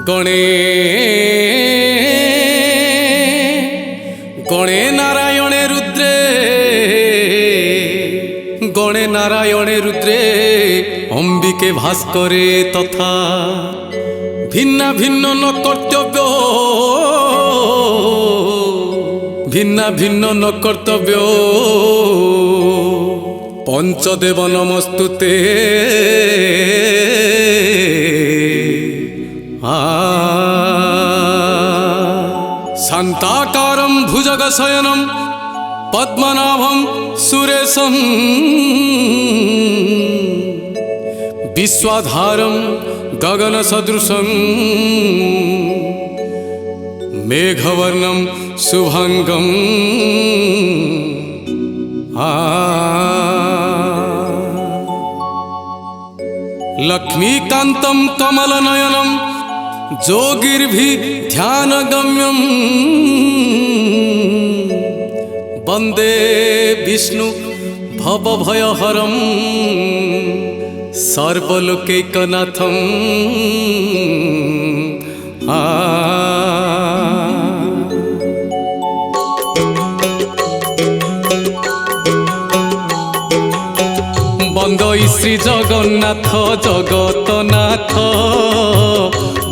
गणे गणे नारायणे रुद्रे गणे नारायणे रुद्रे अंबिके भास्करे तथा भिन्न भिन्न न कर्तव्य भिन्न भिन्न न कर्तव्य पंचदेव नमस्तुते शांताकारं भुजगशयनं पद्मनाभं सुरेशं विश्वाधारं गगनसदृशं मेघवर्णं शुभांगं लक्ष्मीकान्तं कमलनयनं जोगिर्भि ध्यानगम्यं वंदे विष्णु भवभयहरं सर्वलोकैकनाथं वंदे श्री जगन्नाथ जगतनाथ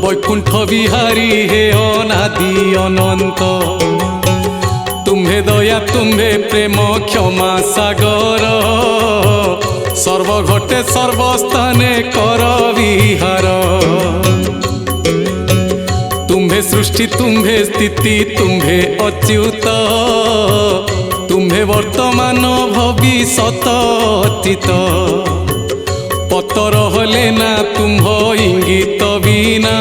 वैकुंठ बिहारी हे अनादि अनंत तुम्हे दया तुम्हे प्रेम क्षमा सागर सर्वघटे सर्वस्थाने कर विहार तुम्हे सृष्टि तुम्हे स्थिति तुम्हे अच्युत तुम्हे वर्तमान भविष्यत अतीत पतर हले ना तुम्ह इंगित बिना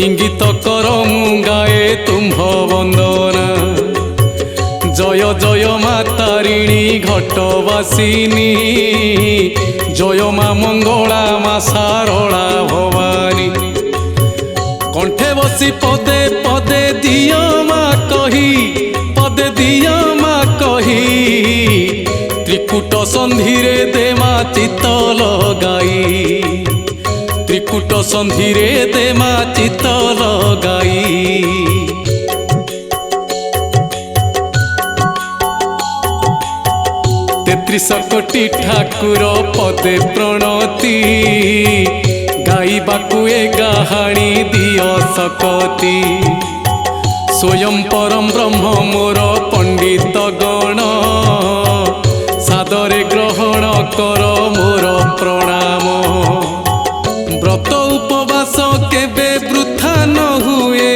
इंगित कर मुगाए तुम्ह वंदना जय जय मा तारिणी घटवासिनी जय मा मंगला मा सारला भवानी कंठे बसी पदे पदे दिया मा कही पदे दिया मा कही त्रिकुट संधिरे देमा चित्त लगाई त्रिकुट संधिरे देमा चित्त लगाई तेत्रिश कोटि ठाकुर पदे प्रणति गाइबाकु ए गाहाणी दिय सकती स्वयं परम ब्रह्म मोर पंडित गण सादरे ग्रहण कर मोर प्रणाम व्रत उपवास केबे वृथा न हुए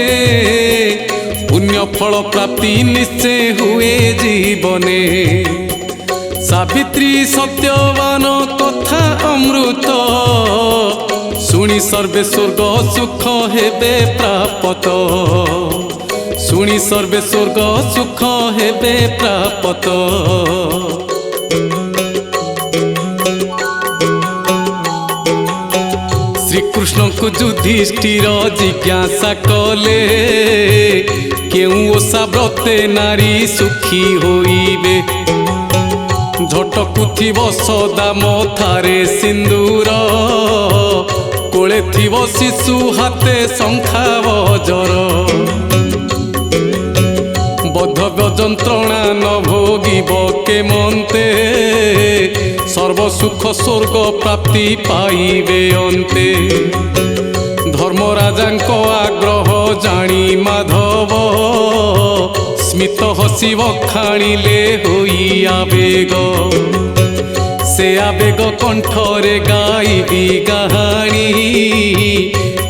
पुण्य फल प्राप्ति निश्चय हुए जीवने सावित्री सत्यवान कथा अमृत शुणी सर्वे स्वर्ग सुख हेबे प्राप्त शुणी सर्वे स्वर्ग सुख हेबे प्राप्त श्रीकृष्ण को युधिष्ठिर जिज्ञासा कले केउ ओषा व्रते नारी सुखी होइबे झटकुथिब सदा मथारे सिंदूर कोले थिब शिशु हाथे शंखा वज्र बद्धव्य जंत्रणा न भोगिब के मन्ते सर्वसुख स्वर्ग प्राप्ति पाइबे अन्ते धर्मराजांको आग्रह जानी माधव स्मित हसी बखाणिले होई आवेग से आवेग कंठरे गाइबी गाहाणी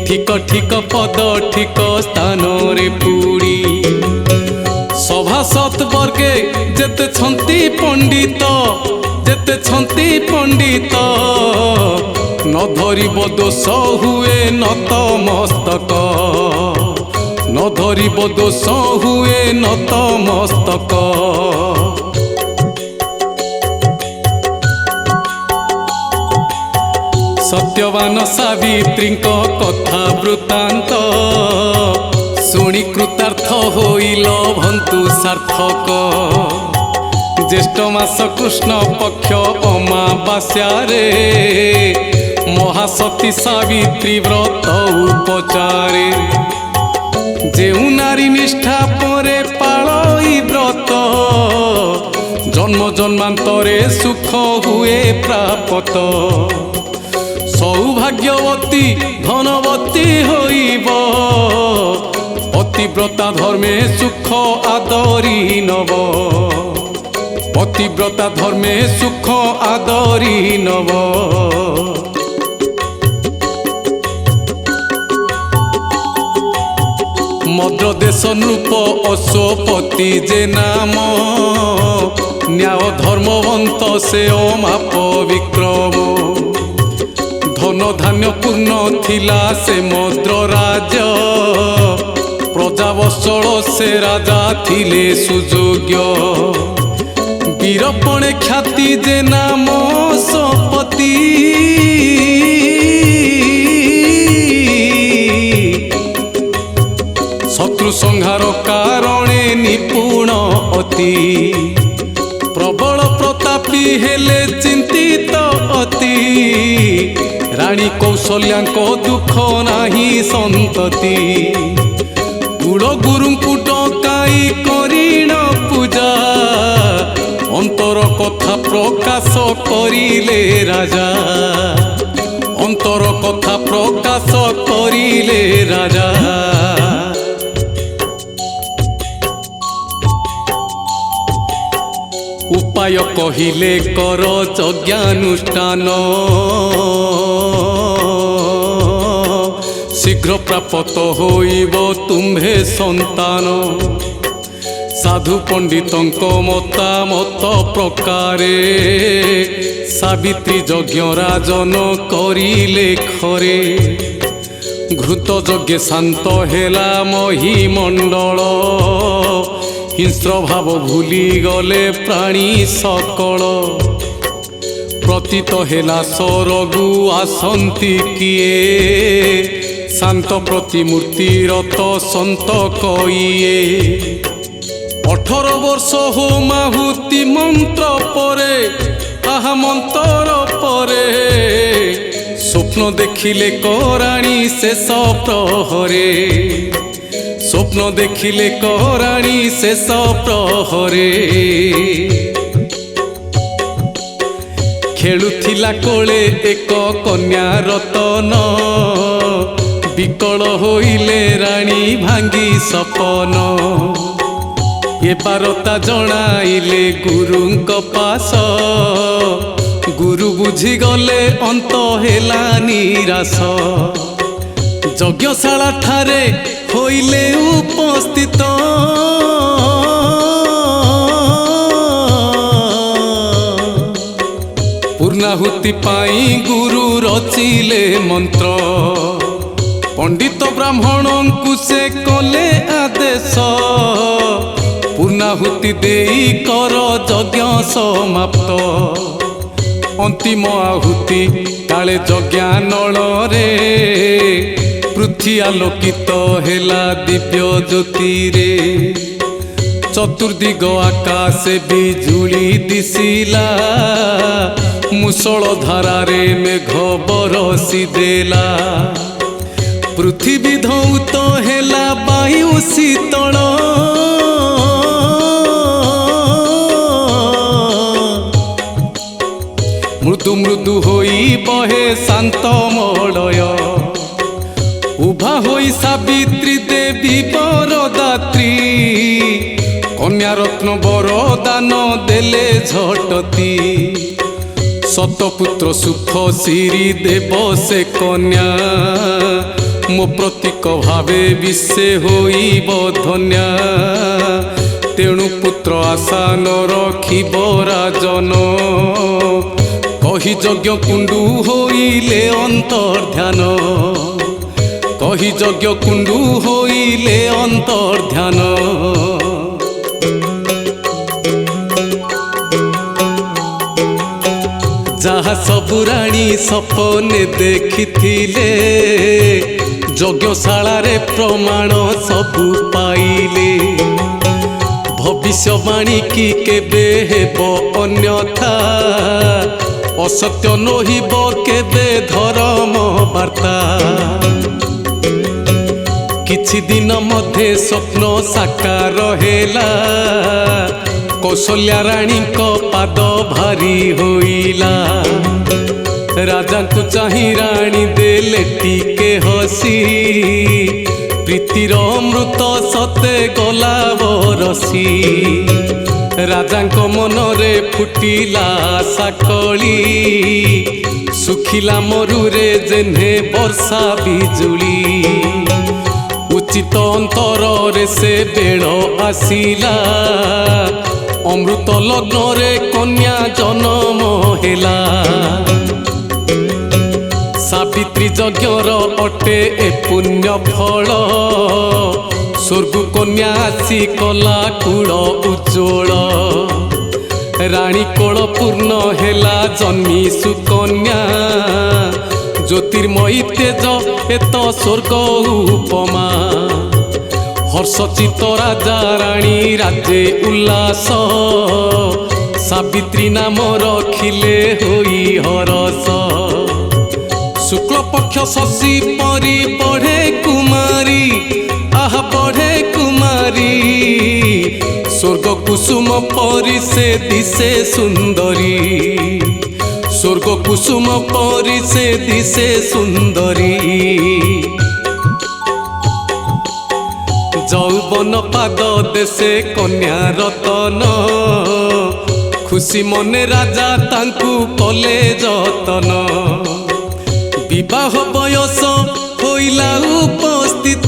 ठीक ठीक पद ठीक स्थान रे पूरी सभासद वर्गे जेते छंती पंडित जेते छंती पंडित न धरिब दोष हुए नत मस्तक न धरिब दोष हुए नत मस्तक सत्यवान सावित्रीଙ୍କ कथा वृत्तांत शुणी कृतार्थ होइल भंतु सार्थक। ज्येष्ठ मास कृष्ण पक्ष अमावास्या रे महासती सावित्री व्रत उपचारे। जेउ नारी निष्ठा परे पाळई व्रत जन्म जन्मांतरे सुख हुए प्राप्त। सौभाग्यवती धनवती होइब पतिव्रता धर्मे सुख आदरी नव। पतिव्रता धर्मे सुख आदरी नव। मद्र देश नृप अश्वपति जे नाम न्याय धर्मवंत से अमाप विक्रम। धन धान्य पूर्ण थिला से मद्र राज प्रजावत्सल से राजा थिले सुयोग्य। वीरपणे ख्याति जे नाम सपति शत्रु संहार कारणे निपुण अति। प्रबल प्रतापी हेले चिंतित अति रानी कौशल्याको दुख नाही संतति। कुल गुरुंकु डकाई करिण पूजा अंतर कथा प्रकाश करिले राजा। अंतर कथा प्रकाश करिले राजा। उपाय कहिले कर यज्ञानुष्ठान शीघ्र प्राप्त होइब तुम्हे संतान। साधु पंडितंक मतामत प्रकारे सावित्री यज्ञ राजन करिले खरे। घृत यज्ञ शांत हेला महीमंडल हिंस्र भाव भूली गले प्राणी सकल। प्रतीत हेला सरगु आसंती किए शांत प्रतिमूर्ति रत संत कइए। 18 वर्ष हो माहुति मंत्र परे आहा मंत्र परे स्वप्न देखिले कराणी शेष प्रहरे। स्वप्न देखिले कराणी शेष प्रहरे। खेलुथिला कोले एक कन्या रतन विकल होइले रानी भांगी सपन। ए बारता जणाइले गुरुंक पास गुरु बुझी गले अंत हेला निराश। यज्ञशाला ठारे होइले उपस्थित पूर्णाहुति पाई गुरु रचिले मंत्र। पंडित ब्राह्मणों से कले आदेश पूर्णाहुति देई कर यज्ञ समाप्त। अंतिम आहुति काले यज्ञानल रे पृथ्वी आलोकित हेला दिव्य ज्योति रे। चतुर्दिग आकाश बिजुली दिशिला मुसळ धारारे मेघ बरसी देला। पृथ्वी धौत हेला वायु शीतल मृदु मृदु होई बहे शांत मलय। उभा होई सावित्री देवी बरदात्री कन्या रत्न बरदान देले झटती। सतपुत्र सुख श्री देव से कन्या मो प्रतीक भावे विश्वे होइब धन्या। तेणु पुत्र आशा न रखिब राजन कही यज्ञ कुंडू होइले अंतर्ध्यान। कही यज्ञ कुंडू होइले अंतर्ध्यान। जहा सबु राणी सपने देखिथिले यज्ञशाला रे प्रमाण सबु पाइले। भविष्यवाणी की केबे हेबो अन्यथा असत्य नहिबो केबे धर्म वार्ता। किछि दिन मध्य स्वप्न साकार हेला कौशल्या राणी को पाद भारी होइला। राजा को चाही राणी देले टीके हसी प्रीतिर अमृत सते गला बरसी। राजा को मन रे फुटिला साकली सुखिला मरुरे जेने वर्षा बिजुली। उचित अंतर रे से बेल आसिला अमृत लग्न रे कन्या जन्म हेला। सावित्री यज्ञर अटे ए पुण्य फल स्वर्ग कन्या आसी कला कूल उज्ज्वल। राणी कोल पूर्ण हेला जन्मी सुकन्या ज्योतिर्मयी तेज एत स्वर्ग उपमा। हर्षचित राजा राणी राज्ये उल्लास सावित्री नाम रखिले होई हरस। शुक्ल पक्ष शशि परी पढ़े कुमारी आहा पढ़े कुमारी। स्वर्ग कुसुम परी से दिशे सुंदरी स्वर्ग कुसुम परी से दिशे सुंदरी। जौवन पाद देशे कन्या रतन खुशी मने राजा तांकु कले जतन। विवाह बयस होइला उपस्थित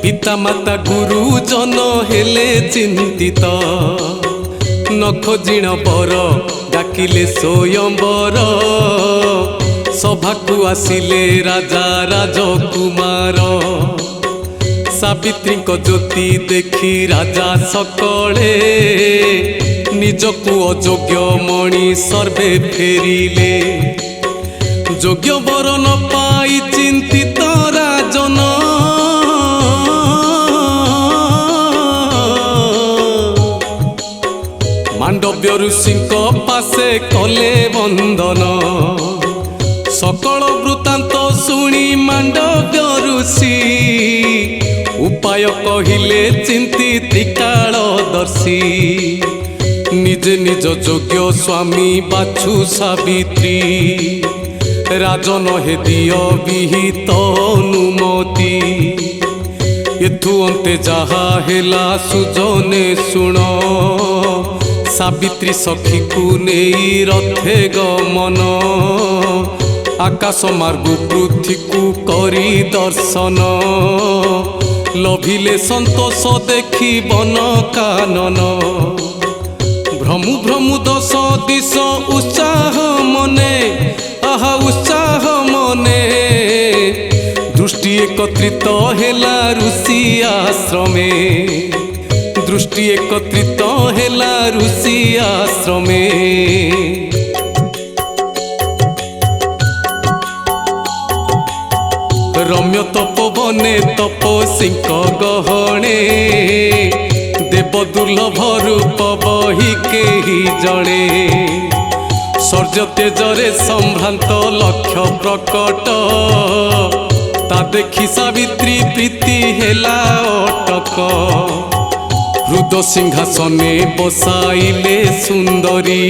पिता माता गुरुजन हेले चिंतित। नख जिण बर डाकिले स्वयंवर सभाकु आसिले राजा राजकुमार। सावित्री को ज्योति देखी राजा सकले निजकु अयोग्य मणि सर्वे फेरिले। योग्य वर न पाई चिंतित राजन मांडव्य ऋषि पासे कले वंदन। सकल वृत्तांत शुणी मांडव्य ऋषि उपाय कहिले चिंती त्रिकालदर्शी। निज निज योग्य स्वामी बाछु सावित्री राजन हे दिय विहित अनुमति। एथु अंते जहा हेला सुजने शुण सावित्री सखी को नहीं रथे गमन। आकाश मार्ग पृथ्वी को करी दर्शन लभिले संतोष देखी बन कानन। भ्रमु भ्रमु दश दिश उत्साह मने आहा उत्साह मने। दृष्टि एकत्रित हेला ऋषि आश्रमे दृष्टि एकत्रित हेला ऋषि आश्रमे। रम्य तपोवने तपसिंक गहणे देव दुर्लभ रूप बही केही जणे। शौर्य तेजरे संभ्रांत लक्ष्य प्रकट ता देखी सावित्री प्रीति हेला अटक। हृद सिंहासने बसाइले सुंदरी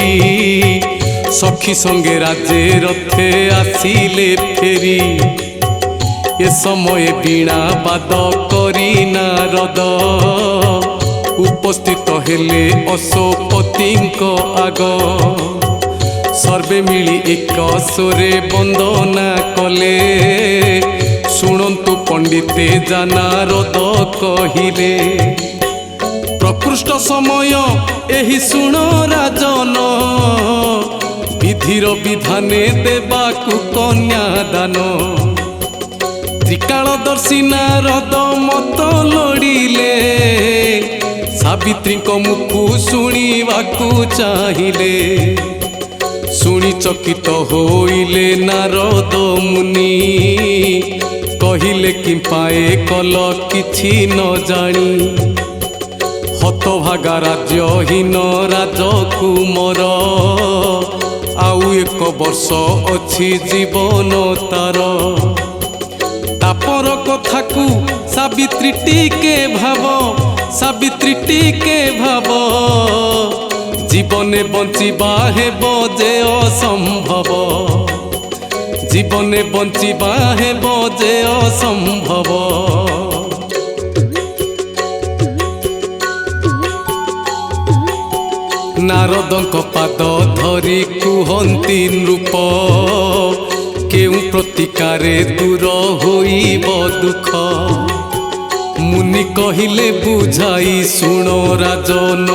सखी संगे राजे रथे आसिले फेरी। ए समय वीणा बाद करी नारद उपस्थित हेले अशोकपतिଙ୍କ आग। सर्वे मिली एक स्वरे वंदना कले शुणन्तु पंडिते नारद कहिले। प्रकृष्ट समय एही शुण राजन विधिर विधाने देवाकु कन्यादान। त्रिकालदर्शी नारद मत लड़िले ସାବିତ୍ରୀଙ୍କ ମୁଖୁ ଶୁଣିବାକୁ ଚାହିଁଲେ। ଶୁଣି ଚକିତ ହୋଇଲେ ନାରଦ ମୁନି, କହିଲେ କି ପାଏ କଲ କିଛି ନ ଜାଣି। ହତଭାଗା ରାଜ୍ୟହୀନ ରାଜକୁମାର, ଆଉ 1 ବର୍ଷ ଅଛି ଜୀବନ ତାର। ତାପର କଥାକୁ ସାବିତ୍ରୀ ଟିକେ ଭାବ, ସାବିତ୍ରୀ ଟିକେ ଭାବ। ଜୀବନେ ବଞ୍ଚିବା ହେବ ଯେ ଅସମ୍ଭବ, ଜୀବନେ ବଞ୍ଚିବା ହେବ ଯେ ଅସମ୍ଭବ। ନାରଦଙ୍କ ପାଦ ଧରି କୁହନ୍ତି ନୃପ, କେଉଁ ପ୍ରତିକାରେ ଦୂର ହୋଇବ ଦୁଃଖ। ମୁନି କହିଲେ ବୁଝାଇ ଶୁଣ ରାଜନ,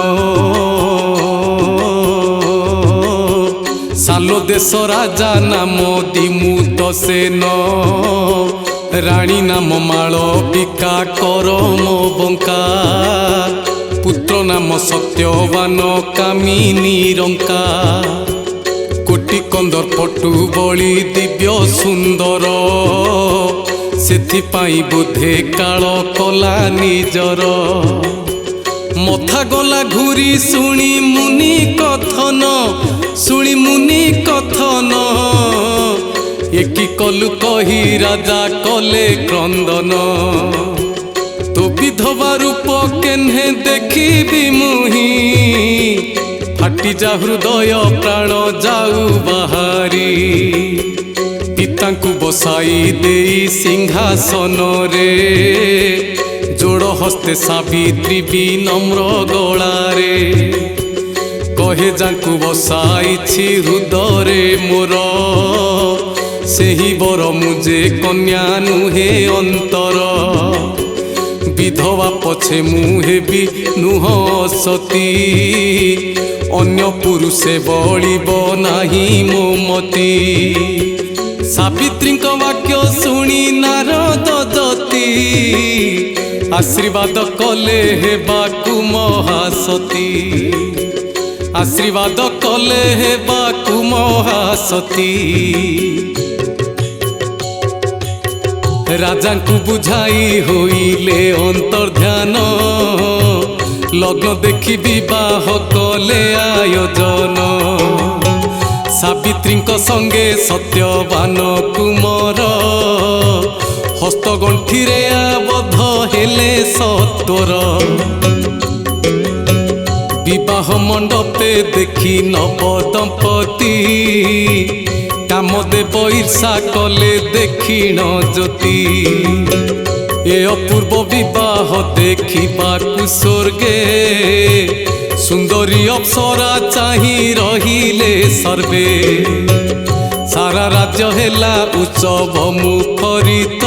ସାଲ ଦେଶ ରାଜା ନାମ ଦିମୁତ ସେନ। ରାଣୀ ନାମ ମାଳବିକା କରମ ବଙ୍କା, ପୁତ୍ର ନାମ ସତ୍ୟବାନ କାମିନୀ ରଙ୍କା। କୋଟି କନ୍ଦର ପଟୁ ବଳି ଦିବ୍ୟ ସୁନ୍ଦର, ସେଥିପାଇଁ ବୋଧେ କାଳ କଲା ନିଜର। ମଥା ଗଲା ଘୁରି ଶୁଣି ମୁନି କଥନ, ଶୁଣି ମୁନି କଥନ। ଏକି କଲୁ କହି ରାଜା କଲେ କ୍ରନ୍ଦନ। ତୋ ବିଧବା ରୂପ କେହ୍ନେ ଦେଖିବି ମୁହିଁ, ଫାଟିଯା ହୃଦୟ ପ୍ରାଣ ଯାଉ ବାହାରି। ପିତାଙ୍କୁ ବସାଇ ଦେଇ ସିଂହାସନରେ, ଯୋଡ଼ ହସ୍ତେ ସାବିତ୍ରୀ ବିନମ୍ର ଗଳାରେ। କହେ ଯାଙ୍କୁ ବସାଇଛି ହୃଦୟରେ ମୋର, ସେହି ବର ମୁଁ ଯେ କନ୍ୟା ନୁହେଁ ଅନ୍ତର। ବିଧବା ପଛେ ମୁଁ ହେବି ନୁହଁ ସତୀ, ଅନ୍ୟ ପୁରୁଷେ ବଳିବ ନାହିଁ ମୋ ମତି। ସାବିତ୍ରୀଙ୍କ ବାକ୍ୟ ଶୁଣି ନାରଦ ଯତି, ଆଶୀର୍ବାଦ କଲେ ହେବାକୁ ମହାସତୀ। ଆଶୀର୍ବାଦ କଲେ ହେବାକୁ ମହାସତୀ। ରାଜାଙ୍କୁ ବୁଝାଇ ହୋଇଲେ ଅନ୍ତର୍ଧ୍ୟାନ, ଲଗ୍ନ ଦେଖି ବିବାହ କଲେ ଆୟୋଜନ। ସାବିତ୍ରୀଙ୍କ ସଙ୍ଗେ ସତ୍ୟବାନ କୁମର, ହସ୍ତଗଣ୍ଠିରେ ଆବଦ୍ଧ ହେଲେ ସତ୍ୱର। ବିବାହ ମଣ୍ଡପେ ଦେଖି ନବ ଦମ୍ପତି, କାମଦେବ ଈର୍ଷା କଲେ ଦେଖିଣ ଜ୍ୟୋତି। ଏ ଅପୂର୍ବ ବିବାହ ଦେଖିବାକୁ ସ୍ୱର୍ଗେ, ସୁନ୍ଦରୀ ଅପ୍ସରା ଚାହିଁ ରହିଲେ ସର୍ବେ। ସାରା ରାଜ୍ୟ ହେଲା ଉତ୍ସବ ମୁଖରିତ,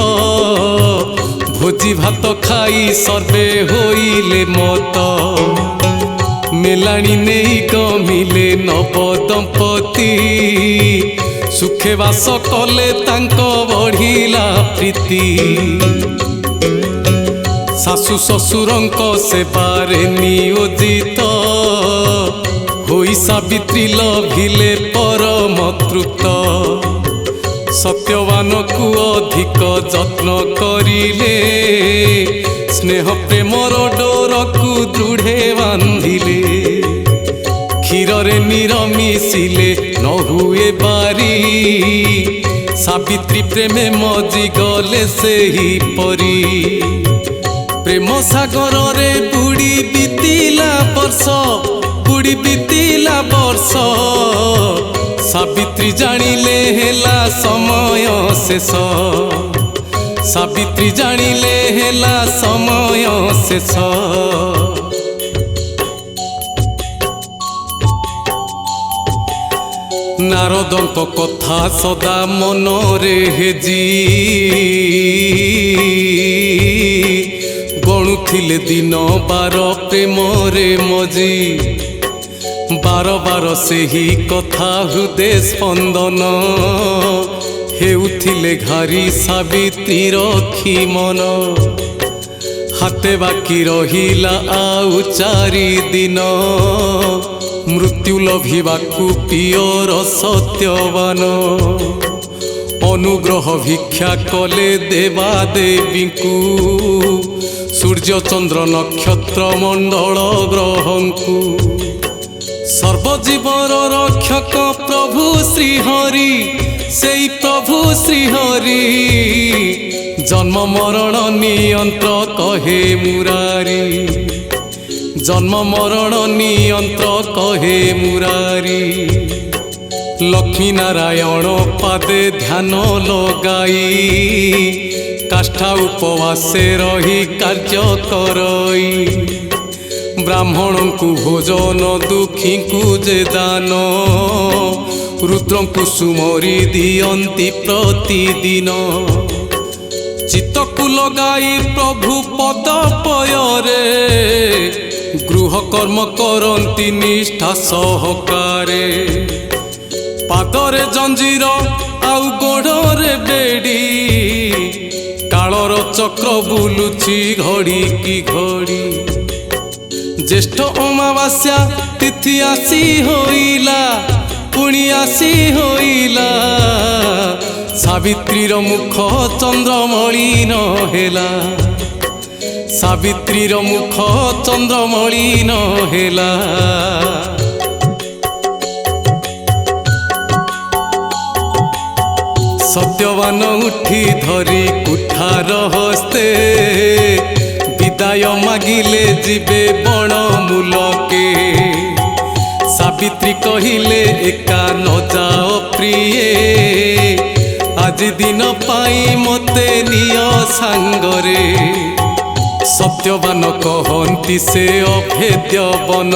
ଭୋଜି ଭାତ ଖାଇ ସର୍ବେ ହୋଇଲେ ମତ। ମେଲାଣି ନେଇ ଗମିଲେ ନବ ଦମ୍ପତି, ସୁଖେ ବାସ କଲେ ତାଙ୍କ ବଢ଼ିଲା ପ୍ରୀତି। ଶାଶୁ ଶ୍ୱଶୁରଙ୍କ ସେବାରେ ନିୟୋଜିତ, ହୋଇ ସାବିତ୍ରୀ ଲଭିଲେ ପରମ ତୃପ୍ତ। ସତ୍ୟବାନକୁ ଅଧିକ ଯତ୍ନ କରିଲେ, ସ୍ନେହ ପ୍ରେମର ଡୋରକୁ ଦୃଢ଼େ ବାନ୍ଧିଲେ। କ୍ଷୀରରେ ନୀର ମିଶିଲେ ନ ହୁଏ ବାରି, ସାବିତ୍ରୀ ପ୍ରେମେ ମଜି ଗଲେ ସେହିପରି। ପ୍ରେମ ସାଗରରେ ବୁଡ଼ି ବିତିଲା ବର୍ଷ, ବୁଡ଼ି ବିତିଲା ବର୍ଷ। ସାବିତ୍ରୀ ଜାଣିଲେ ହେଲା ସମୟ ଶେଷ, ସାବିତ୍ରୀ ଜାଣିଲେ ହେଲା ସମୟ ଶେଷ। ନାରଦଙ୍କ କଥା ସଦା ମନରେ ହେଜି, ଗଣୁଥିଲେ ଦିନ ବାର ପ୍ରେମରେ ମଜି। ବାର ବାର ସେହି କଥା ହୃଦେ ସ୍ପନ୍ଦନ, ହେଉଥିଲେ ଘାରି ସାବିତ୍ରୀ ରଖି ମନ। हाते बाकी रहिला आउ 4 दिन मृत्यु लभिबाकू पियर सत्यवान अनुग्रह भिक्षा कले देवा देवींकु सूर्य चंद्र नक्षत्र मंडल ग्रहंकु सर्वजीवर रक्षक प्रभु श्रीहरि सेई प्रभु श्रीहरि जन्म मरण नियंत्र कहे मुरारी जन्म मरण नियंत्र कहे मुरारी लक्ष्मी नारायण पादे ध्यान लगाई काष्ठा उपवासे रही कार्य करई ब्राह्मण को भोजन दुखी को जे दान रुद्र को सुमरी दियंती प्रतिदिन चित्त को लगाई प्रभु पद पयरे गृह कर्म करती निष्ठा सहकारे पादरे जंजीर आउ गोड़े बेड़ी कालर चक्र बुलुची घड़ी की घड़ी ज्येष्ठ अमावास्या तिथि आसी होइला पुणी आसी होइला सावित्रीर मुख चंद्रमलिन हेला सावित्रीर मुख चंद्रमलिन हेला सत्यवान उठी धरी कुठार हस्ते विदाय मागिले जीवे बण मूलके सावित्री कहिले एका न जाओ प्रिये आज दिन पाई मते निय सांगरे सत्यवान कहंती से अभेद्य वन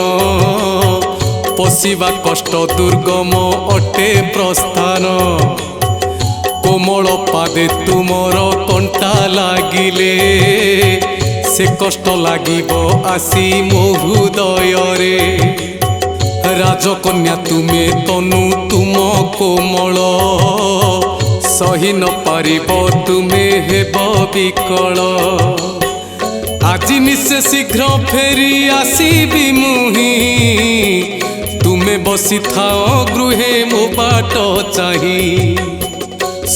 पशिवा कष्ट दुर्गम अटे प्रस्थान कोमल पादे तुमर कंटा लागिले से कष्ट लागिबो आसी मो हृदय राजकन्या तुमे तनु तुम कोमल सही न पारिबो तुमे हेब विकल आज निशे शीघ्र फेरी आसीबी मुही तुमे बसी थाओ गृहे मो बाट चाही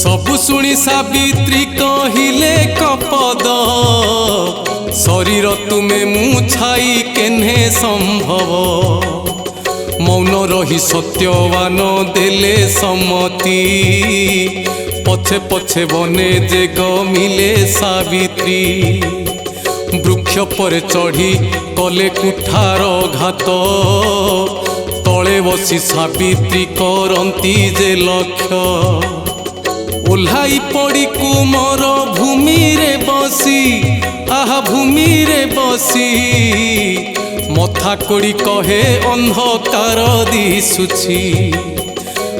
सबु शुणी सावित्री कहिले कपद शरीर तुमे मुछाई केन्हे संभव मौन रही सत्यवान देले सम्मति पछे पछे बने जे गमिले सावित्री वृक्ष पर चढ़ी कले कुठार घात तले बसी सावित्री करंती जे लक्ष्य ओल्हाई पड़ी कुमर भूमि रे बसी आहा भूमि रे बसी मथा कोड़ी कहे अंधकार दिशुछि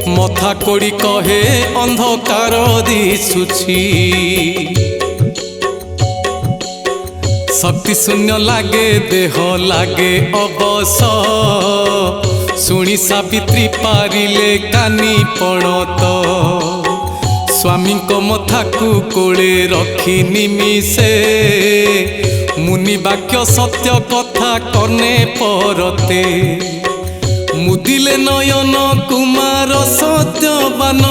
मथा कोड़ी कहे अंधकार दिशुछि शक्ति शून्य लागे देह लागे अबस शुणी सावित्री पारिले कानी पणत स्वामी को मथा को कोले रखी निमिषे मुनि वाक्य सत्य कथा कने परते मुदिले नयन कुमार सत्यवान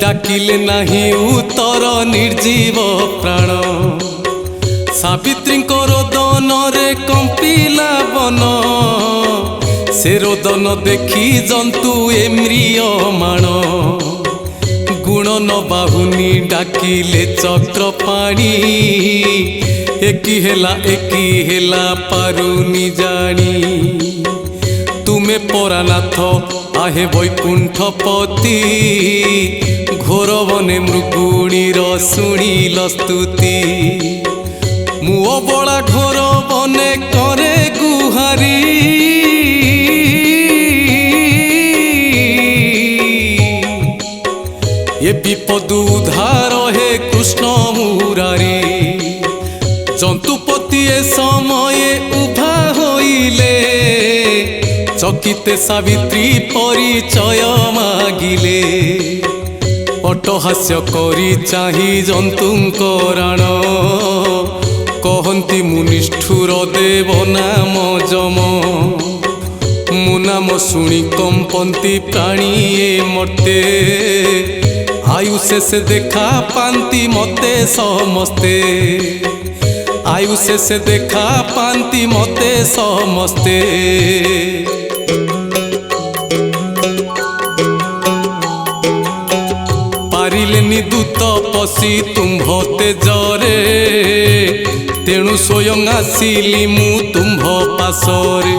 डाकिले नाही उत्तर निर्जीव प्राण सावित्री रोदन रे कंपिला वन से रोदन देखी जंतु एम्रियमाण गुण न बाहुनी डाकिले चक्र पाणी एकी हेला पारुनी जानी तुमे परानाथ आहे वैकुंठपति घोर बने मृगुणीर शुणिल स्तुति मुओ बड़ा घोर बने करे गुहारी ये विपद उद्धार हे कृष्ण मुरारी जंतुपति ए समय उभा होइले चकिते सावित्री परिचय मागिले ଅଟ୍ଟହାସ୍ୟ କରି ଚାହିଁ ଜନ୍ତୁଙ୍କ ରାଣ କହନ୍ତି ମୁଁ ନିଷ୍ଠୁର ଦେବ ନାମ ଯମ ମୋ ନାମ ଶୁଣି କମ୍ପନ୍ତି ପ୍ରାଣୀ ଏ ମର୍ତ୍ତେ ଆୟୁ ଶେଷେ ଦେଖା ପାନ୍ତି ମତେ ସମସ୍ତେ ଆୟୁ ଶେଷେ ଦେଖା ପାନ୍ତି ମତେ ସମସ୍ତେ ପାରିଲେନି ଦୂତ ପଶି ତୁମ୍ଭ ତେଜରେ ତେଣୁ ସ୍ୱୟଂ ଆସିଲି ମୁଁ ତୁମ୍ଭ ପାଶରେ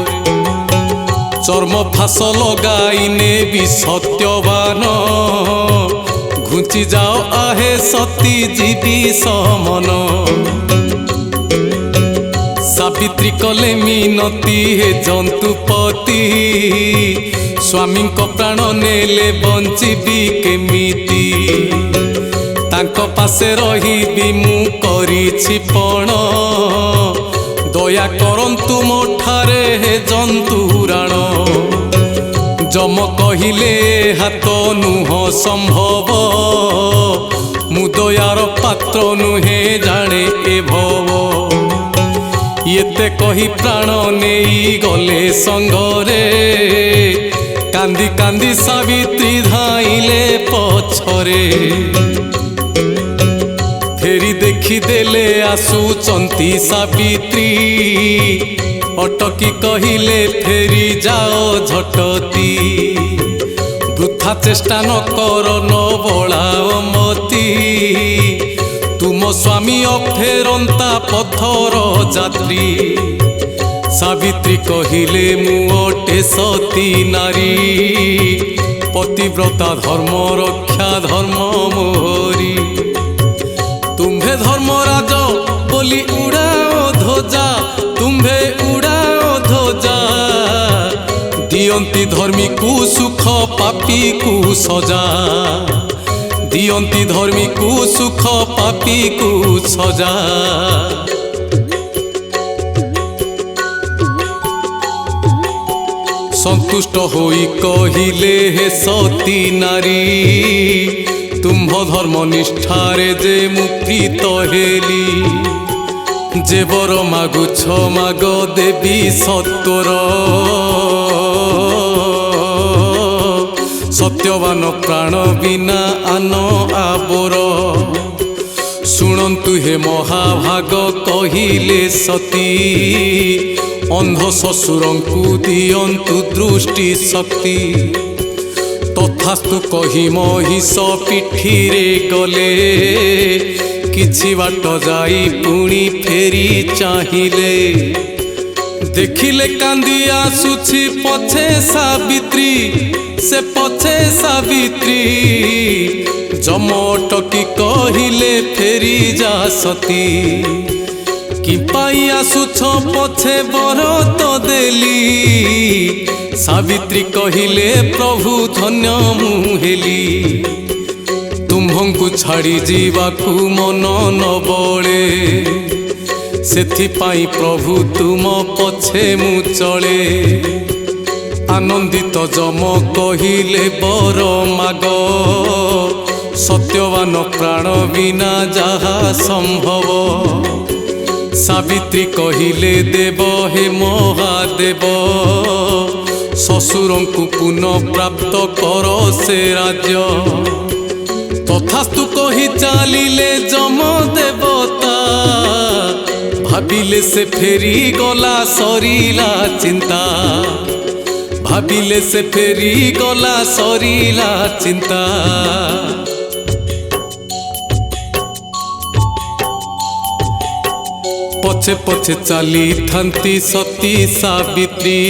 ଚର୍ମ ଫାସ ଲଗାଇ ନେବି ସତ୍ୟବାନ ଘୁଞ୍ଚି ଯାଅ ଆହେ ସତୀ ଯିବି ସମନ ସାବିତ୍ରୀ କଲେ ମିନତି ହେ ଜନ୍ତୁପତି ସ୍ୱାମୀଙ୍କ ପ୍ରାଣ ନେଲେ ବଞ୍ଚିବି କେମିତି ତାଙ୍କ ପାଶେ ରହିବି ମୁଁ କରିଛି ପଣ ଦୟା କରନ୍ତୁ ମୋ ଠାରେ ହେ ଜନ୍ତୁରାଣ ଯମ କହିଲେ ହାତ ନୁହଁ ସମ୍ଭବ ମୁଁ ଦୟାର ପାତ୍ର ନୁହେଁ ଜାଣେ ଏ ଭବ ଏତେ କହି ପ୍ରାଣ ନେଇ ଗଲେ ସଙ୍ଗରେ କାନ୍ଦି କାନ୍ଦି ସାବିତ୍ରୀ ଧାଇଲେ ପଛରେ ଫେରି ଦେଖିଦେଲେ ଆସୁଛନ୍ତି ସାବିତ୍ରୀ ଅଟକି କହିଲେ ଫେରି ଯାଅ ଝଟତି ବୃଥା ଚେଷ୍ଟା ନ କର ନ ବଳାଅ ମତି ତୁମ ସ୍ୱାମୀ ଅଫେରନ୍ତା ପଥର ଯାତ୍ରୀ ସାବିତ୍ରୀ କହିଲେ ମୁଁ ଅଟେ ସତୀ ନାରୀ ପତିବ୍ରତା ଧର୍ମ ରକ୍ଷା ଧର୍ମ ମୋହରି ତୁମ୍ଭେ ଧର୍ମରାଜ ବୋଲି ଉଡ଼ାଅ ଧ୍ୱଜା ତୁମ୍ଭେ ଉଡ଼ାଅ ଧ୍ୱଜା ଦିଅନ୍ତି ଧର୍ମୀକୁ ସୁଖ ପାପୀକୁ ସଜା ଦିଅନ୍ତି ଧର୍ମୀକୁ ସୁଖ ପାପୀକୁ ସଜା ସନ୍ତୁଷ୍ଟ ହୋଇ କହିଲେ ହେ ସତୀ ନାରୀ ତୁମ୍ଭ ଧର୍ମ ନିଷ୍ଠାରେ ଯେ ମୁଁ ପ୍ରୀତ ହେଲି ଯେ ବର ମାଗୁଛ ମାଗ ଦେବି ସତ୍ୱର ସତ୍ୟବାନ ପ୍ରାଣ ବିନା ଆନ ଆବର ଶୁଣନ୍ତୁ ହେ ମହାଭାଗ କହିଲେ ସତୀ ଅନ୍ଧ ଶ୍ୱଶୁରଙ୍କୁ ଦିଅନ୍ତୁ ଦୃଷ୍ଟି ଶକ୍ତି ତଥାସ୍ତୁ କହି ମହିଷ ପିଠିରେ ଗଲେ କିଛି ବାଟ ଯାଇ ପୁଣି ଫେରି ଚାହିଁଲେ ଦେଖିଲେ କାନ୍ଦି ଆସୁଛି ପଛେ ସାବିତ୍ରୀ ସେ ପଛେ ସାବିତ୍ରୀ ଯମ ଅଟକି କହିଲେ ଫେରି ଯା ସତୀ କି ପାଇ ଆସୁଛ ପଛେ ବରତ ଦେଲି ସାବିତ୍ରୀ କହିଲେ ପ୍ରଭୁ ଧନ୍ୟ ମୁଁ ହେଲି ତୁମ୍ଭଙ୍କୁ ଛାଡ଼ି ଯିବାକୁ ମନ ନ ବଳେ ସେଥିପାଇଁ ପ୍ରଭୁ ତୁମ ପଛେ ମୁଁ ଚଳେ ଆନନ୍ଦିତ ଯମ କହିଲେ ବର ମାଗ ସତ୍ୟବାନ ପ୍ରାଣ ବିନା ଯାହା ସମ୍ଭବ ସାବିତ୍ରୀ କହିଲେ ଦେବ ହେ ମହାଦେବ ଶ୍ୱଶୁରଙ୍କୁ ପୁନଃ ପ୍ରାପ୍ତ କର ସେ ରାଜ୍ୟ ତଥାସ୍ତୁ କହି ଚାଲିଲେ ଯମ ଦେବତା ଭାବିଲେ ସେ ଫେରି ଗଲା ସରିଲା ଚିନ୍ତା ଭାବିଲେ ସେ ଫେରି ଗଲା ସରିଲା ଚିନ୍ତା ପଛେ ପଛେ ଚାଲିଥାନ୍ତି ସତୀ ସାବିତ୍ରୀ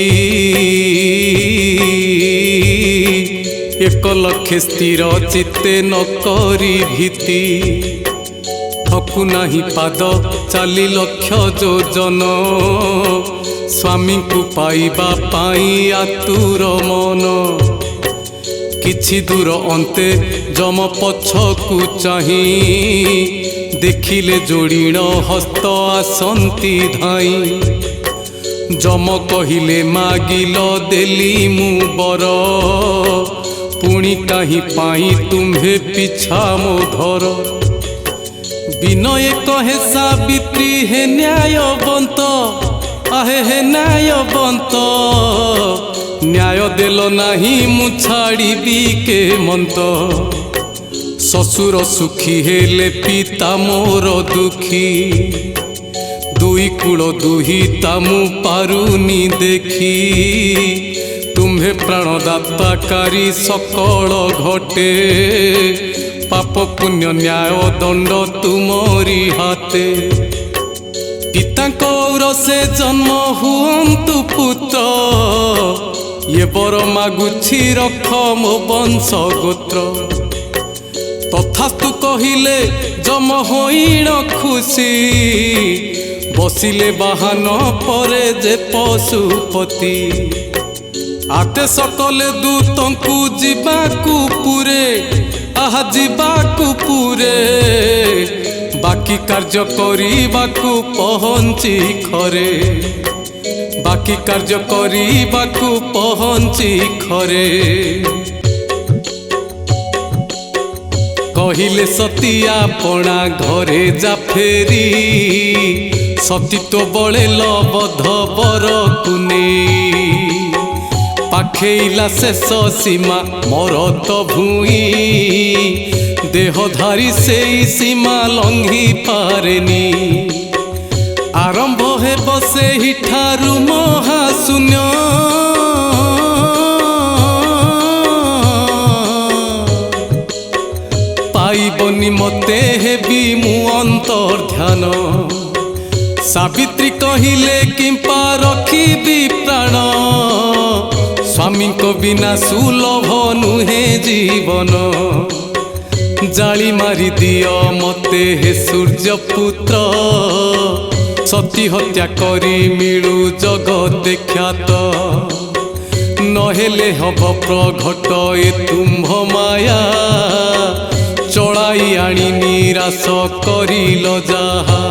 ଏକ ଲକ୍ଷେ ସ୍ଥିର ଚିତ୍ତେ ନ କରି ଭୀତି ଥକୁ ନାହିଁ ପାଦ ଚାଲି ଲକ୍ଷ ଯୋଜନ ସ୍ୱାମୀଙ୍କୁ ପାଇବା ପାଇଁ ଆତୁର ମନ କିଛି ଦୂର ଅନ୍ତେ ଯମ ପଛକୁ ଚାହିଁ ଦେଖିଲେ ଯୋଡ଼ିଣ ହସ୍ତ ଆସନ୍ତି ଧାଇଁ ଯମ କହିଲେ ମାଗିଲ ଦେଲି ମୁଁ ବର पुणी कहीं पाई तुम्हे पिछा मोधर। विनय कहे सावित्री हे न्यायवंत, आहे हे न्यायवंत, न्याय देल नहीं मु छाड़बी के मंत। ससुर सुखी हेले पिता मोर दुखी, दुई कूल दुहिता मु पारुनी देखी। तुम्हे प्राणदाताकारी सकल घटे, पाप पुण्य न्याय दंड तुमरी हाथे। पिता कौर से जन्म हुअन्तु पुत्र, ये बर मागुछि रख मो वंश गोत्र। तथास्तु कहिले जम होइण खुशी, बसिले बाहन परे जे पशुपति। आदेश कले दूतंकु जीवाकु पुरे, आहा जीवाकु पुरे। बाकी कार्य करिबाकु पहुँची खरे, बाकी कार्य करिबाकु पहुँची खरे। कहिले सती आपणा घरे जा फेरी, सती तो बड़े लबध बर कुने। पाखेइला शेष सीमा मरत भूई, देहधारी से सीमा लंघी पारेनी। आरंभ हे बसे ही ठारू महाशून्य, पाइबनी मते हेबी मु अंतर्ध्यान। सावित्री कहिले किंपा रखिबी प्राण, स्वामी को बिना सुलभ नुहे जीवन। जाली मारी दियो मते हे सूर्य पुत्र, सती हत्या करी मिलू जगत ख्यात। नहेले हब प्रघट ए तुम्भ माया, चढ़ाई आनी निराश करिल जाहा।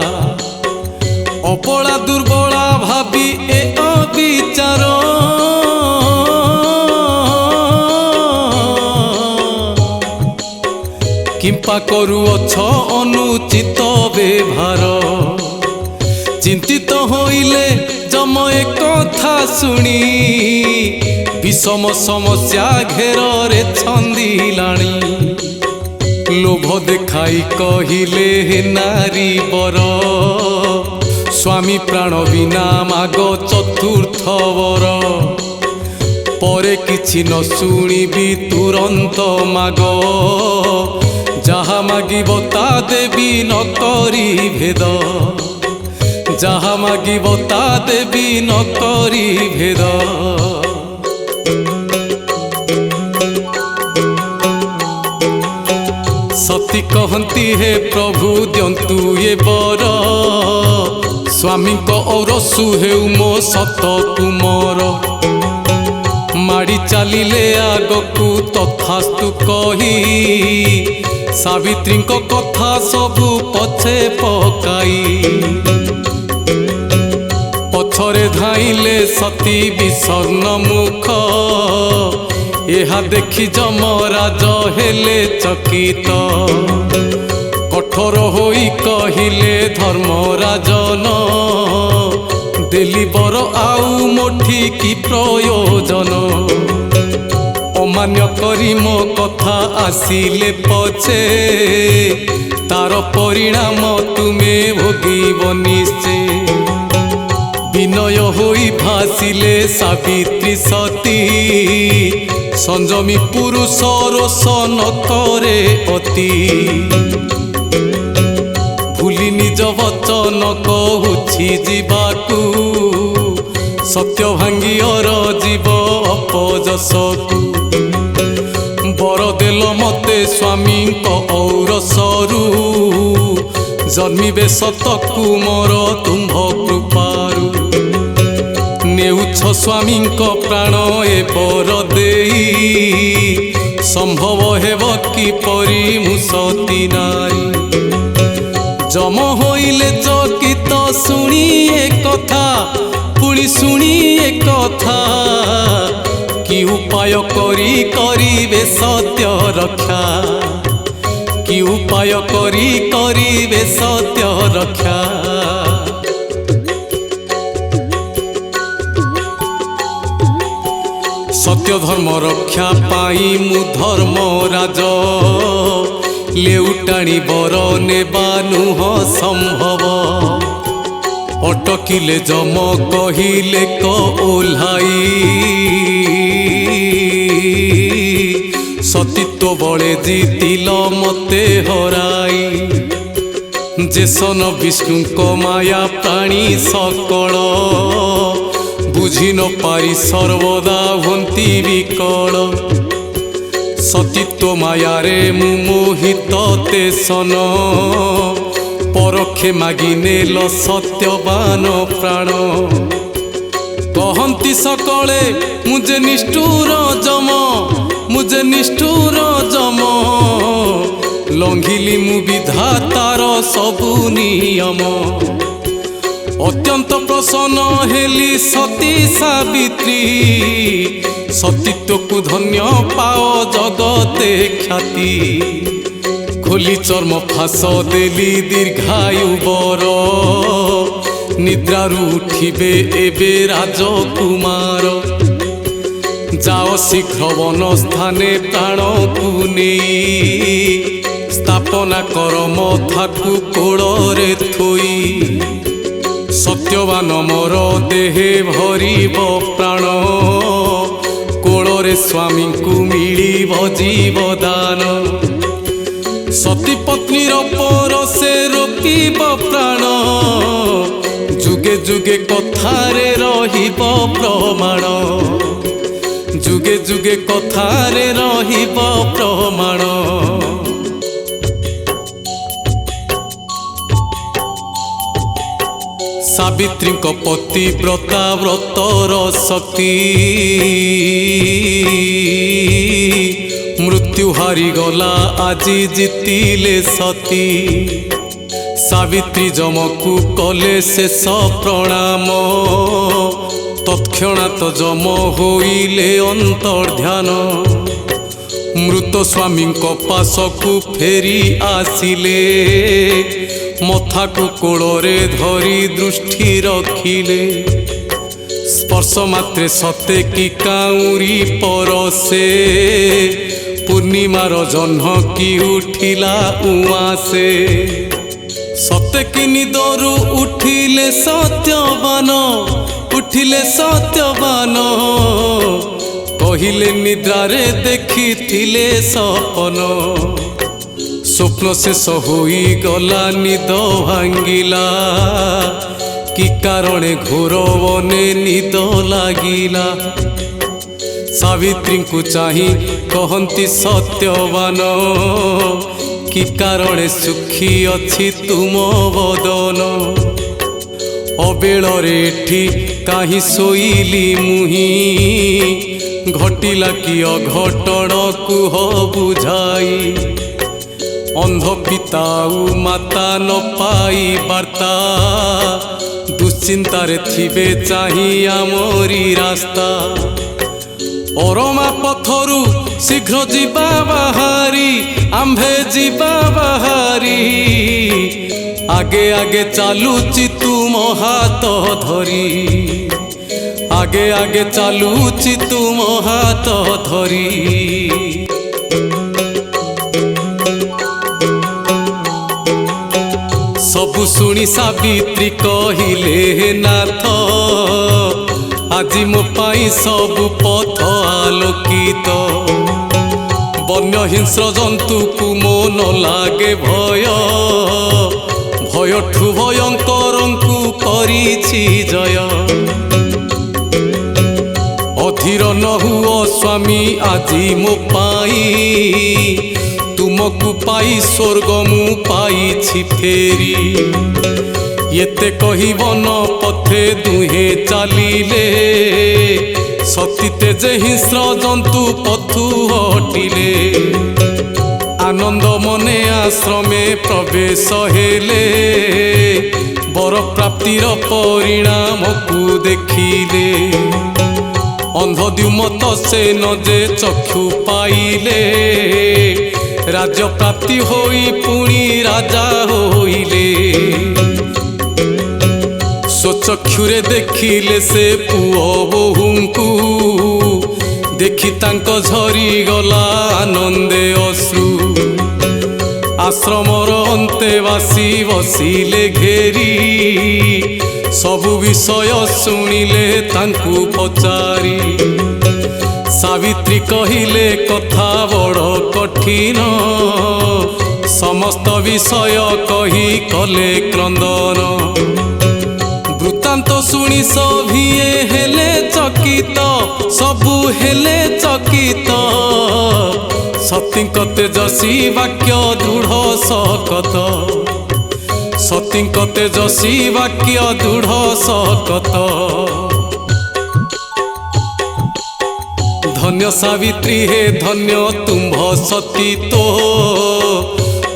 अपड़ा दुर्बला भाबी ए अविचार, किंपा करुअछ अनुचित व्यवहार। चिंतित होइले जम ए कथा शुणी, विषम समस्या घेर रे छंदिलाणी। लोभ देखाई कहिले हे नारी बर, स्वामी प्राण बिना माग चतुर्थ वर। परे किछि न शुणिबी तुरंत माग, जहा मागिब ता देवी न करी भेद। जहा मागिब ता देवी न करी भेद। सती कहती हे प्रभु दियंतु ये बर, स्वामी को औरसु हेउ मो सत कुमर। माड़ी चलिले आगकु तथास्तु कही, सावित्री को कथा सबु पछे पकाई। पछरे धाइले सती विषण्ण मुख, एहा देखि जमराज हेले चकित। कठोर होई कहिले धर्मराजन, देली बर आउ मोठी की प्रयोजन। अमान्य करी मो कथा आसिले पछे, तार परिणाम तुमे भोगिब निश्चय। विनय होई भासिले सावित्री सती, संजमी पुरुष रोष न करे अति। भूली निज वचन कहुछि जीवाकू, सत्य भांगी अर जीव अपजसकू। बर देल मते स्वामी औरसरू, जन्मिबे सत कुमर तुम्भ कृपारू। नेउछ स्वामी प्राण ए बर देई, संभव हेब किपरि मु सती नारी। जम होइले चकित शुणी ए कथा, पुणी शुणी ए कथा। कि कि उपाय करी करिवे सत्य रक्षा कि उपाय करी करिवे सत्य रक्षा सत्य धर्म रक्षा पाई मु धर्म राज लेउटाणी बर नेबा नुह संभव अटकिले जम कहिले क ओल्हाई सतीत्व बळे जीतिल मते हराई जेसन विष्णु माया प्राणी सकल बुझी न पारी सर्वदा हंती विकल सतीत्व मायारे मु मोहित तेसन परखे मागी नेल सत्यवान प्राण कहंती सकले मुझे निष्ठुर जम मुझे निष्ठुर जम लंघिली मु विधातार सबु नियम अत्यंत प्रसन्न हेली सती सावित्री सतीत्व को धन्य पाओ जगते ख्याति खोली चर्म फास देली दीर्घायु बर निद्रारू उठिबे एबे राजकुमार जाओ शीघ्र वन स्थाने प्राण को नहीं स्थापना कर मथाकू कोଳରେ थोई सत्यवान मोर देहे भरिब प्राण कोଳରେ स्वामी को मिलिब जीवदान सती पत्नीर पर से रोकिब प्राण जुगे जुगे कथारे रहिब प्रमाण जुगे जुगे कथारे रहिब प्रमाण सावित्री को पतिव्रता व्रतर शक्ति मृत्यु हारी गला आजी जीतिले सती सावित्री जमकू कले शेष प्रणाम तत्क्षणात् जम होइले अंतर्ध्यान मृत स्वामी पाशकू फेरी आसिले मथाकू कोଳରେ धरी दृष्टि रखिले स्पर्श मात्रे सते कि काउरी परसे पूर्णिमार जह्न कि उठिला उआसे सते कि निदरू उठिले सत्यवान कहिले निद्रारे देखिथिले सपन स्वप्न शेष होई गला निद भांगिला कि कारणे घोर वने निद लागिला सावित्री को चाही कहंती सत्यवान कि कारणे सुखी अछि तुम बदन अबेଳରେ एठी काहि सोइली मुही घटिला कि अघटण कुह बुझाई अंध पिता माता न पाई वार्ता दुश्चिंतारे थिबे चाही आमरी रास्ता अरमा पथरु शीघ्र जीवा बाहारी आम्भे जीवा बाहारी आगे आगे चालुची तुम हाथ धरी आगे आगे चालुची तुम हाथ धरी सबु शुणी सावित्री कहिले नाथ आजी मो पाई सबु पथ आलोकित वन्य हिंस्र जंतु को मन लागे भय भयठु भयंकरंकु करिछि जय अधीर न हुओ स्वामी आजी मो पाई तुमको पाई स्वर्ग मु पाई फेरी येते कही वन पथे दुहे चलिले सतीते जे हिंस्र जंतु पथु हटिले आनंद मने आश्रमे प्रवेश हेले वर प्राप्तिर परिणाम को देखिले ଅନ୍ଧଦ୍ୟୁମତ ସେ ନ ଯେ ଚକ୍ଷୁ ପାଇଲେ ରାଜ୍ୟ ପ୍ରାପ୍ତି ହୋଇ ପୁଣି ରାଜା ହୋଇଲେ। ସ୍ୱଚକ୍ଷୁରେ ଦେଖିଲେ ସେ ପୁଅ ବୋହୂଙ୍କୁ ଦେଖି ତାଙ୍କ ଝରିଗଲା ଆନନ୍ଦେ ଅଶ୍ରୁ। ଆଶ୍ରମର ଅନ୍ତେବାସୀ ବସିଲେ ଘେରି ସବୁ ବିଷୟ ଶୁଣିଲେ ତାଙ୍କୁ ପଚାରି। ସାବିତ୍ରୀ କହିଲେ କଥା ବଡ଼ କଠିନ ସମସ୍ତ ବିଷୟ କହି କଲେ କ୍ରନ୍ଦନ। ବୃତ୍ତାନ୍ତ ଶୁଣି ସଭିଏ ହେଲେ ଚକିତ ସବୁ ହେଲେ ଚକିତ ସତୀଙ୍କ ତେଜସ୍ୱୀ ବାକ୍ୟ ଦୃଢ଼ ଶକତ ସତୀଙ୍କ ତେଜସ୍ୱୀ ବାକ୍ୟ ଦୃଢ଼ ଶକତ। ଧନ୍ୟ ସାବିତ୍ରୀ ହେ ଧନ୍ୟ ତୁମ୍ଭ ସତୀ ତୋ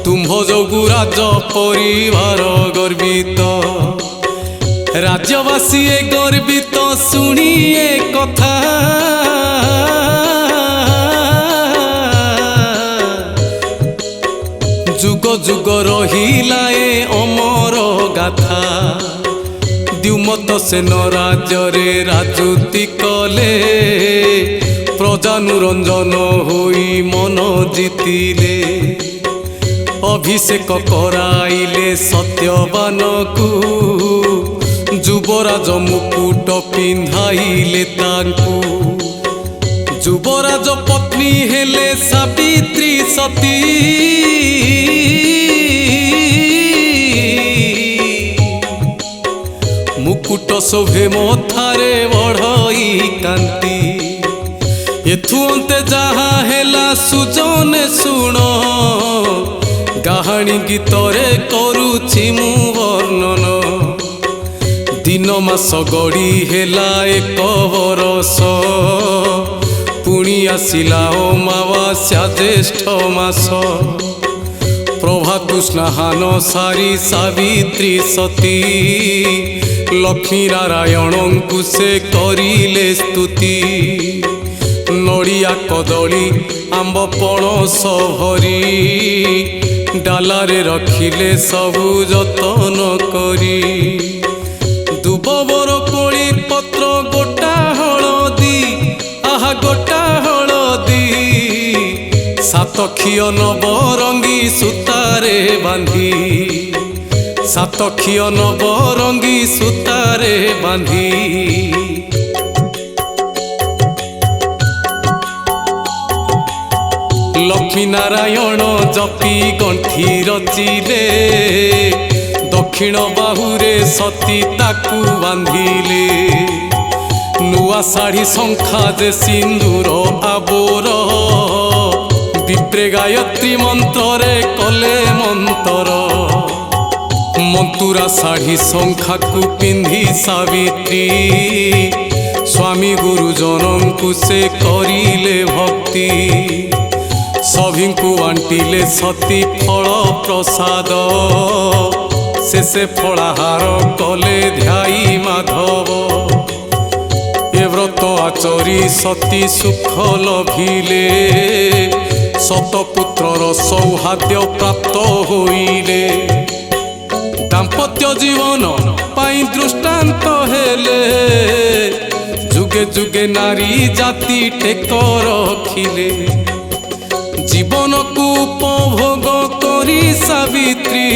ତୁମ୍ଭ ଯୋଗୁ ରାଜ ପରିବାର ଗର୍ବିତ। ରାଜ୍ୟବାସୀ ଏ ଗର୍ବିତ ଶୁଣି ଏ କଥା ଯୁଗ ଯୁଗ ରହିଲା ଏ ଅମର ଗାଥା। ଦ୍ୟୁମତ ସେନ ରାଜ୍ୟରେ ରାଜୁତି କଲେ ପ୍ରଜାନୁରଞ୍ଜନ ହୋଇ ମନ ଜିତିଲେ। ଅଭିଷେକ କରାଇଲେ ସତ୍ୟବାନକୁ ଯୁବରାଜ ମୁକୁଟ ପିନ୍ଧାଇଲେ ତାଙ୍କୁ। ଯୁବରାଜ ପତ୍ନୀ ହେଲେ ସାବିତ୍ରୀ ସତୀ ମୁକୁଟ ଶୋଭେ ମଥାରେ ବଢ଼ଇ କାନ୍ତି। ଏଥୁ ଅନ୍ତେ ଯାହା ହେଲା ସୁଜନେ ଶୁଣ କାହାଣୀ ଗୀତରେ କରୁଛି ମୁଁ ବର୍ଣ୍ଣନ। ଦିନ ମାସ ଗଡ଼ି ହେଲା 1 ବରଷ ପୁଣି ଆସିଲା ଅମାବାସ୍ୟା ଜ୍ୟେଷ୍ଠ ମାସ। ପ୍ରଭାତୁ ସ୍ନାହାନ ସାରି ସାବିତ୍ରୀ ସତୀ ଲକ୍ଷ୍ମୀ ନାରାୟଣଙ୍କୁ ସେ କରିଲେ ସ୍ତୁତି। ନଡ଼ିଆ କଦଳୀ ଆମ୍ବ ପଣସ ଭରି ଡାଲାରେ ରଖିଲେ ସବୁ ଯତନ କରି। ଦୁବବର କୋଳି ପତ୍ର ଗୋଟା ହଳଦୀ ଆହା ଗୋଟା ହଳଦୀ 7 ଖିଅ ନବରଙ୍ଗୀ ସୂତାରେ ବାନ୍ଧି 7 ଖିଅ ନବରଙ୍ଗୀ ସୂତାରେ ବାନ୍ଧି। ଲକ୍ଷ୍ମୀ ନାରାୟଣ ଜପି ଗଣ୍ଠି ରଚିଲେ ଦକ୍ଷିଣ ବାହୁରେ ସତୀ ତାକୁ ବାନ୍ଧିଲେ। ନୂଆ ଶାଢ଼ୀ ଶଙ୍ଖା ଯେ ସିନ୍ଦୁର ଆବୋର ବିପ୍ରେ ଗାୟତ୍ରୀ ମନ୍ତ୍ରରେ କଲେ ମନ୍ତର। ମନ୍ତୁରା ଶାଢ଼ୀ ଶଙ୍ଖାକୁ ପିନ୍ଧି ସାବିତ୍ରୀ ସ୍ୱାମୀ ଗୁରୁଜନଙ୍କୁ ସେ କରିଲେ ଭକ୍ତି। ସଭିଙ୍କୁ ବାଣ୍ଟିଲେ ସତୀ ଫଳ ପ୍ରସାଦ ଶେଷେ ଫଳାହାର କଲେ ଧ୍ୟାଇ ମାଧବ। ଏ ବ୍ରତ ଆଚରି ସତୀ ସୁଖ ଲଭିଲେ ଶତପୁତ୍ରର ସୌଭାଗ୍ୟ ପ୍ରାପ୍ତ ହୋଇଲେ। ଦାମ୍ପତ୍ୟ ଜୀବନ ପାଇଁ ଦୃଷ୍ଟାନ୍ତ ହେଲେ ଯୁଗେ ଯୁଗେ ନାରୀ ଜାତି ଟେକ ରଖିଲେ। ଜୀବନକୁ ଉପଭୋଗ କରି ସାବିତ୍ରୀ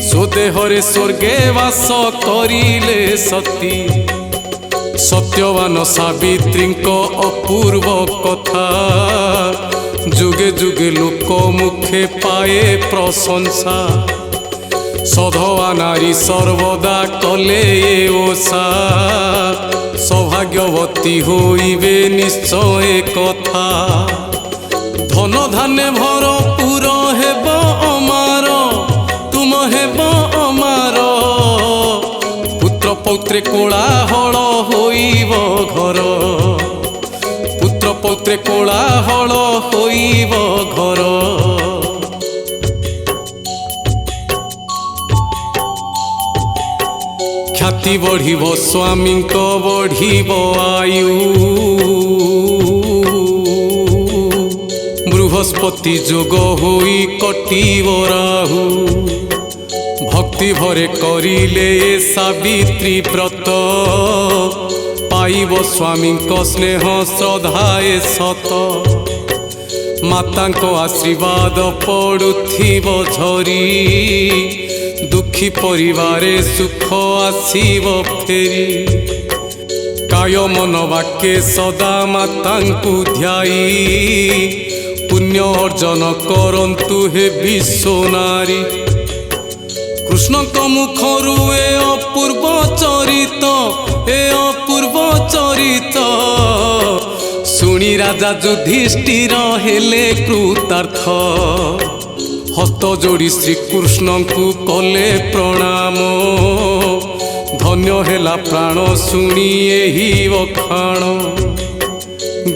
ସ୍ୱଦେହରେ ସ୍ୱର୍ଗେ ବାସ କରିଲେ ସତୀ। ସତ୍ୟବାନ ସାବିତ୍ରୀଙ୍କ ଅପୂର୍ବ କଥା ଯୁଗେ ଯୁଗେ ଲୋକ ମୁଖେ ପାଏ ପ୍ରଶଂସା। ସଧବା ନାରୀ ସର୍ବଦା କଲେ ଏ ଓଷା ସୌଭାଗ୍ୟବତୀ ହୋଇବେ ନିଶ୍ଚୟ କଥା। ଧନ ଧାନ୍ୟ ଭରପୁର ହେବ ଅମାର ତୁମ ହେବ ଅମାର। ପୁତ୍ର ପୌତ୍ରେ କୋଳାହଳ ହୋଇବ ଘର ପୁତ୍ର ପୌତ୍ରେ କୋଳାହଳ ହୋଇବ ଘର। ଖ୍ୟାତ ख्याति बढ़िब स्वामी बढ़िब आयु बृहस्पति जोग होई कटिब राहु भक्ति भरे करिले सावित्री व्रत पाइब स्वामी स्नेह श्रद्धाए सत माता आशीर्वाद पड़ुथिब झरी दुखी परिवारे सुख आसीब फेरी काय मन वाक्ये सदा माता ध्याई पुण्य अर्जन करंतु हे विश्वनारी कृष्ण मुखरु ए अपूर्व चरित शुणी राजा युधिष्ठिर हेले कृतार्थ हस्त जोड़ी श्रीकृष्ण को कले प्रणाम धन्य हेला प्राण शुणी एही वखाण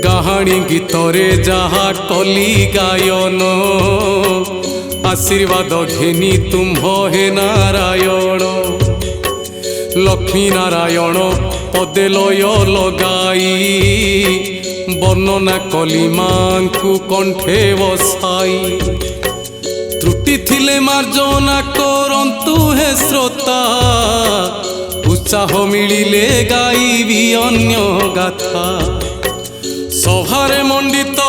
गाहाणी गीतरे जहा कली गायन आशीर्वाद घेनी तुम्भ हे नारायण लक्ष्मी नारायण पदे लय लगाई वर्णना कली मां को कंठे बसाई त्रुटि थिले मार्जना करंतु हे श्रोता उत्साह मिलिले गाइबी अन्य गाथा सभारे मंडित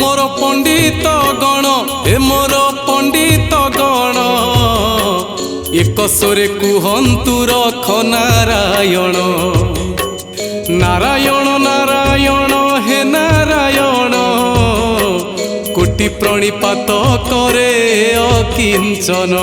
मोर पंडित गण हे मोर पंडित गण एक स्वरे कुहंतु रख नारायण नारायण नारायण हे नारायण कोटि प्रणिपात करे अकिंचन।